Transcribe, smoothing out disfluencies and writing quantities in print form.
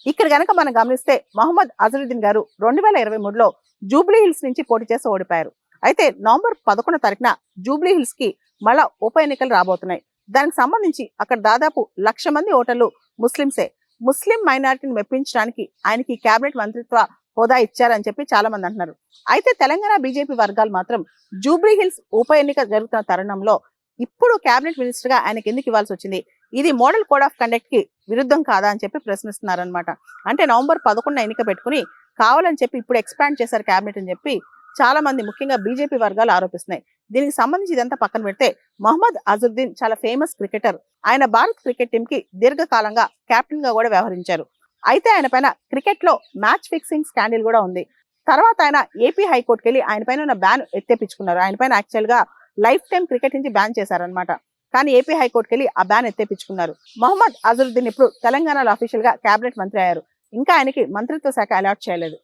ఇక్కడ గనక మనం గమనిస్తే మొహమ్మద్ అజరుద్దీన్ గారు 2023లో జూబ్లీ హిల్స్ నుంచి పోటీ చేసి ఓడిపోయారు. అయితే నవంబర్ 11 తారీఖున జూబ్లీ హిల్స్ కి మళ్ళా ఉప ఎన్నికలు రాబోతున్నాయి. దానికి సంబంధించి అక్కడ దాదాపు 1,00,000 మంది ఓటర్లు ముస్లింసే. ముస్లిం మైనారిటీని మెప్పించడానికి ఆయనకి కేబినెట్ మంత్రిత్వ హోదా ఇచ్చారని చెప్పి చాలా మంది అంటున్నారు. అయితే తెలంగాణ బీజేపీ వర్గాలు మాత్రం జూబ్లీ హిల్స్ ఉప ఎన్నిక జరుగుతున్న తరుణంలో ఇప్పుడు కేబినెట్ మినిస్టర్ గా ఆయనకి ఎందుకు ఇవ్వాల్సి వచ్చింది, ఇది మోడల్ కోడ్ ఆఫ్ కండక్ట్ కి విరుద్ధం కాదా అని చెప్పి ప్రశ్నిస్తున్నారనమాట. అంటే నవంబర్ 11 ఎన్నిక పెట్టుకుని కావాలని చెప్పి ఇప్పుడు ఎక్స్పాండ్ చేశారు కేబినెట్ అని చెప్పి చాలా మంది ముఖ్యంగా బీజేపీ వర్గాలు ఆరోపిస్తున్నాయి. దీనికి సంబంధించి ఇదంతా పక్కన పెడితే మొహమ్మద్ అజరుద్దీన్ చాలా ఫేమస్ క్రికెటర్. ఆయన భారత్ క్రికెట్ టీం కి దీర్ఘకాలంగా కెప్టెన్ గా కూడా వ్యవహరించారు. అయితే ఆయన పైన క్రికెట్ లో మ్యాచ్ ఫిక్సింగ్ స్కాండిల్ కూడా ఉంది. తర్వాత ఆయన ఏపీ హైకోర్టుకి వెళ్ళి ఆయన పైన ఉన్న బ్యాన్ ఎత్తేపించుకున్నారు. ఆయన పైన యాక్చువల్ గా లైఫ్ టైం క్రికెట్ నుంచి బ్యాన్ చేశారనమాట. కానీ ఏపీ హైకోర్టుకి వెళ్ళి ఆ బ్యాన్ ఎత్తేపించుకున్నారు. మొహమ్మద్ అజరుద్దీన్ ఇప్పుడు తెలంగాణలో అఫీషియల్ గా కేబినెట్ మంత్రి అయ్యారు. ఇంకా ఆయనకి మంత్రిత్వ శాఖ అలాట్ చేయలేదు.